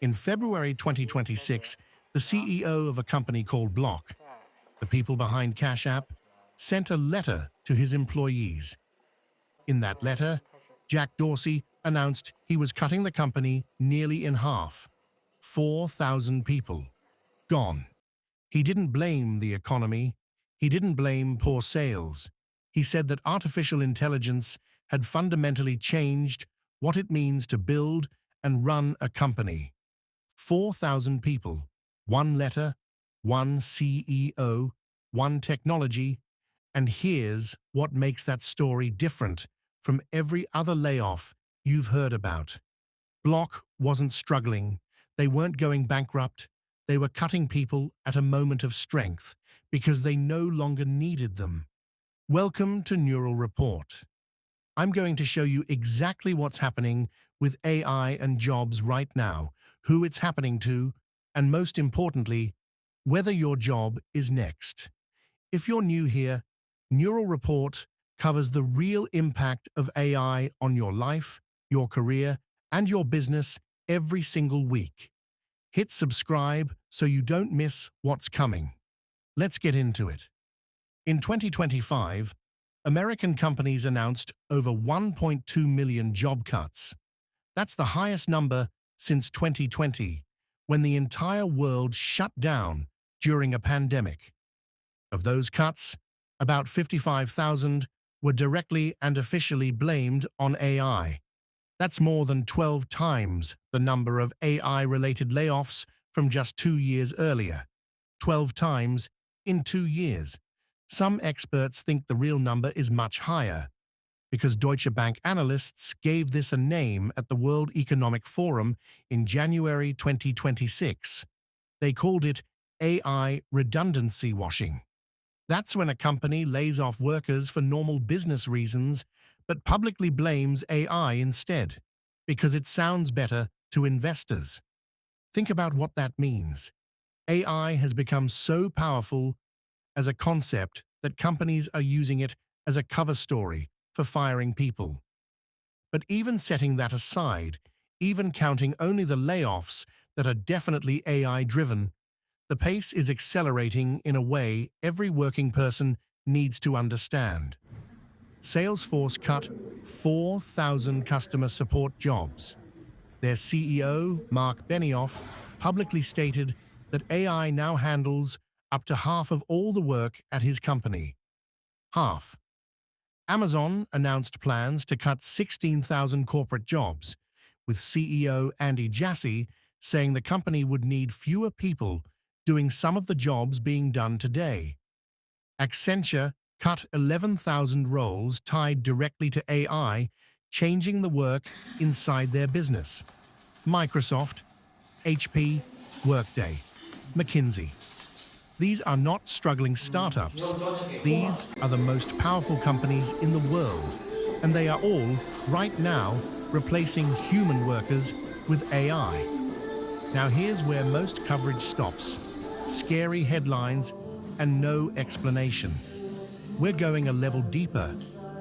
In February 2026, the CEO of a company called Block, the people behind Cash App, sent a letter to his employees. In that letter, Jack Dorsey announced he was cutting the company nearly in half. 4,000 people. Gone. He didn't blame the economy. He didn't blame poor sales. He said that artificial intelligence had fundamentally changed what it means to build and run a company. 4,000 people, one letter, one CEO, one technology, and here's what makes that story different from every other layoff you've heard about. Block wasn't struggling. They weren't going bankrupt. They were cutting people at a moment of strength because they no longer needed them. Welcome to Neural Report. I'm going to show you exactly what's happening with AI and jobs right now, who it's happening to, and most importantly, whether your job is next. If you're new here, Neural Report covers the real impact of AI on your life, your career, and your business every single week. Hit subscribe so you don't miss what's coming. Let's get into it. In 2025, American companies announced over 1.2 million job cuts. That's the highest number since 2020, when the entire world shut down during a pandemic. Of those cuts, about 55,000 were directly and officially blamed on AI. That's more than 12 times the number of AI-related layoffs from just 2 years earlier. 12 times in 2 years. Some experts think the real number is much higher, because Deutsche Bank analysts gave this a name at the World Economic Forum in January 2026. They called it AI redundancy washing. That's when a company lays off workers for normal business reasons, but publicly blames AI instead, because it sounds better to investors. Think about what that means. AI has become so powerful as a concept that companies are using it as a cover story for firing people. But even setting that aside, even counting only the layoffs that are definitely AI-driven, the pace is accelerating in a way every working person needs to understand. Salesforce cut 4,000 customer support jobs. Their CEO, Mark Benioff, publicly stated that AI now handles up to half of all the work at his company. Half. Amazon announced plans to cut 16,000 corporate jobs, with CEO Andy Jassy saying the company would need fewer people doing some of the jobs being done today. Accenture cut 11,000 roles tied directly to AI, changing the work inside their business. Microsoft, HP, Workday, McKinsey. These are not struggling startups. These are the most powerful companies in the world, and they are all, right now, replacing human workers with AI. Now here's where most coverage stops. Scary headlines and no explanation. We're going a level deeper,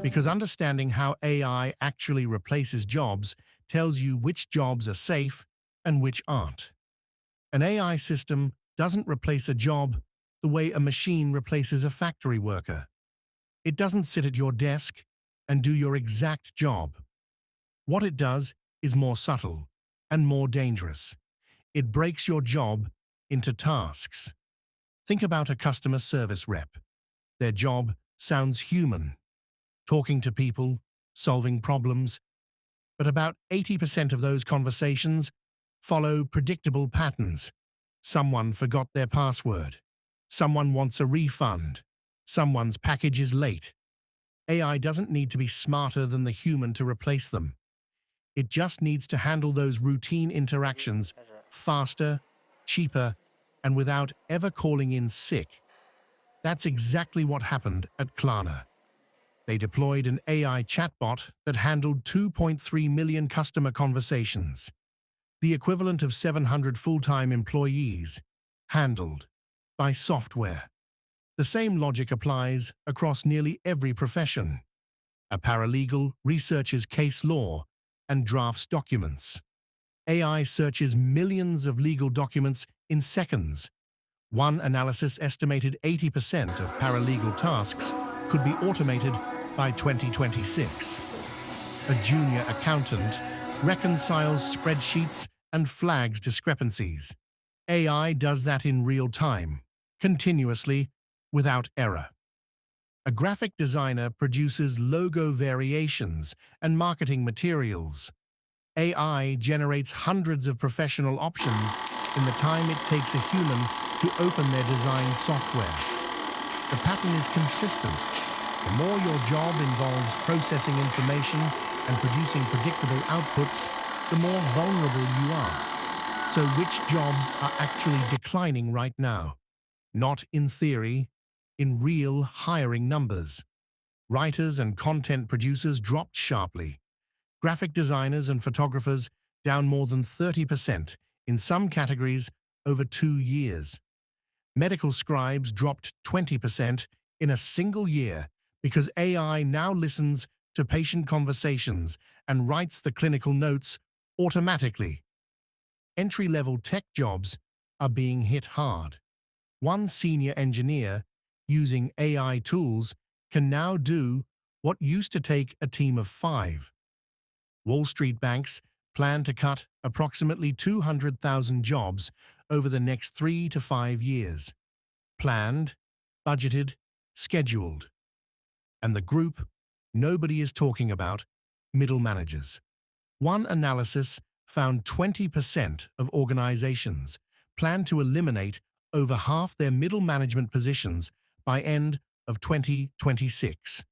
because understanding how AI actually replaces jobs tells you which jobs are safe and which aren't. An AI system doesn't replace a job the way a machine replaces a factory worker. It doesn't sit at your desk and do your exact job. What it does is more subtle and more dangerous. It breaks your job into tasks. Think about a customer service rep. Their job sounds human, talking to people, solving problems, but about 80% of those conversations follow predictable patterns. Someone forgot their password. Someone wants a refund. Someone's package is late. AI doesn't need to be smarter than the human to replace them. It just needs to handle those routine interactions faster, cheaper, and without ever calling in sick. That's exactly what happened at Klarna. They deployed an AI chatbot that handled 2.3 million customer conversations, the equivalent of 700 full-time employees, handled by software. The same logic applies across nearly every profession. A paralegal researches case law and drafts documents. AI searches millions of legal documents in seconds. One analysis estimated 80% of paralegal tasks could be automated by 2026. A junior accountant reconciles spreadsheets and flags discrepancies. AI does that in real time, continuously, without error. A graphic designer produces logo variations and marketing materials. AI generates hundreds of professional options in the time it takes a human to open their design software. The pattern is consistent. The more your job involves processing information and producing predictable outputs, the more vulnerable you are. So which jobs are actually declining right now? Not in theory, in real hiring numbers. Writers and content producers dropped sharply. Graphic designers and photographers down more than 30%, in some categories over 2 years. Medical scribes dropped 20% in a single year because AI now listens to patient conversations and writes the clinical notes automatically. Entry-level tech jobs are being hit hard. One senior engineer, using AI tools, can now do what used to take a team of 5. Wall Street banks plan to cut approximately 200,000 jobs over the next 3 to 5 years. Planned, budgeted, scheduled. And the group nobody is talking about, middle managers. One analysis found 20% of organizations plan to eliminate over half their middle management positions by end of 2026.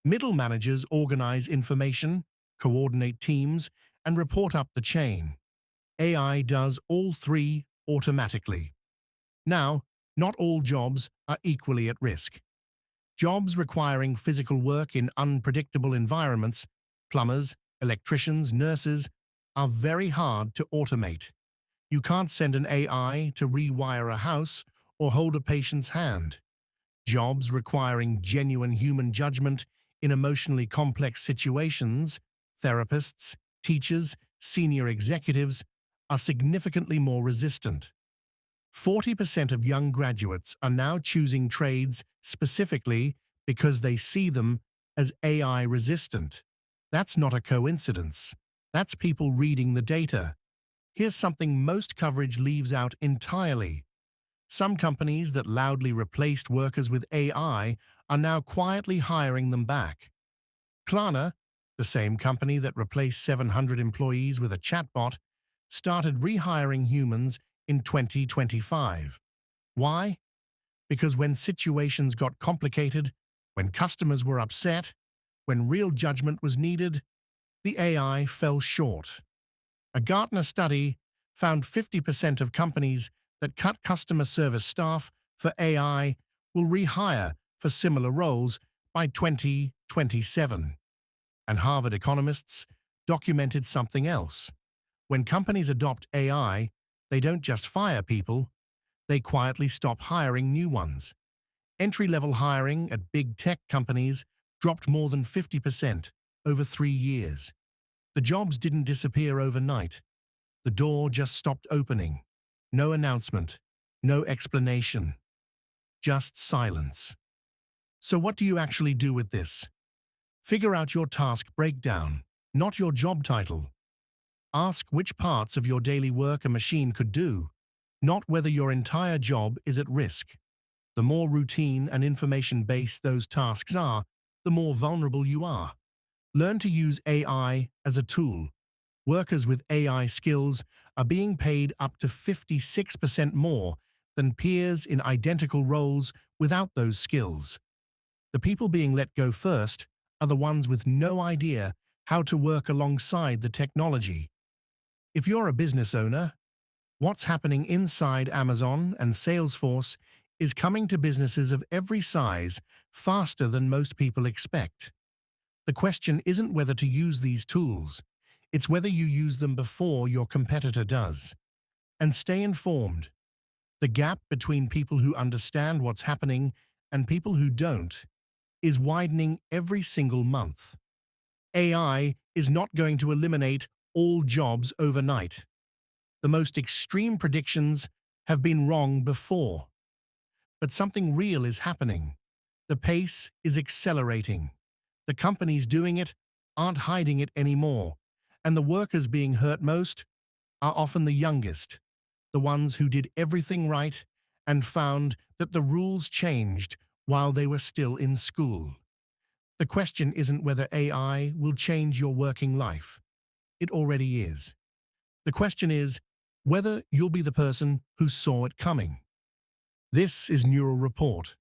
Middle managers organize information, coordinate teams, and report up the chain. AI does all three automatically. Now, not all jobs are equally at risk. Jobs requiring physical work in unpredictable environments, plumbers, electricians, nurses, are very hard to automate. You can't send an AI to rewire a house or hold a patient's hand. Jobs requiring genuine human judgment in emotionally complex situations, therapists, teachers, senior executives, are significantly more resistant. 40% of young graduates are now choosing trades specifically because they see them as AI resistant. That's not a coincidence. That's people reading the data. Here's something most coverage leaves out entirely. Some companies that loudly replaced workers with AI are now quietly hiring them back. Klarna, the same company that replaced 700 employees with a chatbot, started rehiring humans in 2025. Why? Because when situations got complicated, when customers were upset, when real judgment was needed, the AI fell short. A Gartner study found 50% of companies that cut customer service staff for AI will rehire for similar roles by 2027. And Harvard economists documented something else. When companies adopt AI, they don't just fire people, they quietly stop hiring new ones. Entry-level hiring at big tech companies dropped more than 50% over 3 years. The jobs didn't disappear overnight. The door just stopped opening. No announcement, no explanation, just silence. So what do you actually do with this? Figure out your task breakdown, not your job title. Ask which parts of your daily work a machine could do, not whether your entire job is at risk. The more routine and information-based those tasks are, the more vulnerable you are. Learn to use AI as a tool. Workers with AI skills are being paid up to 56% more than peers in identical roles without those skills. The people being let go first are the ones with no idea how to work alongside the technology. If you're a business owner, what's happening inside Amazon and Salesforce is coming to businesses of every size faster than most people expect. The question isn't whether to use these tools, it's whether you use them before your competitor does. And stay informed. The gap between people who understand what's happening and people who don't is widening every single month. AI is not going to eliminate all jobs overnight. The most extreme predictions have been wrong before. But something real is happening. The pace is accelerating. The companies doing it aren't hiding it anymore, and the workers being hurt most are often the youngest, the ones who did everything right and found that the rules changed while they were still in school. The question isn't whether AI will change your working life. It already is. The question is whether you'll be the person who saw it coming. This is Neural Report.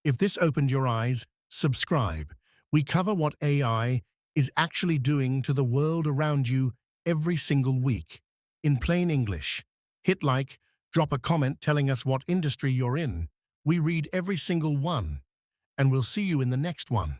If this opened your eyes, subscribe. We cover what AI is actually doing to the world around you every single week. In plain English, hit like, drop a comment telling us what industry you're in. We read every single one, and we'll see you in the next one.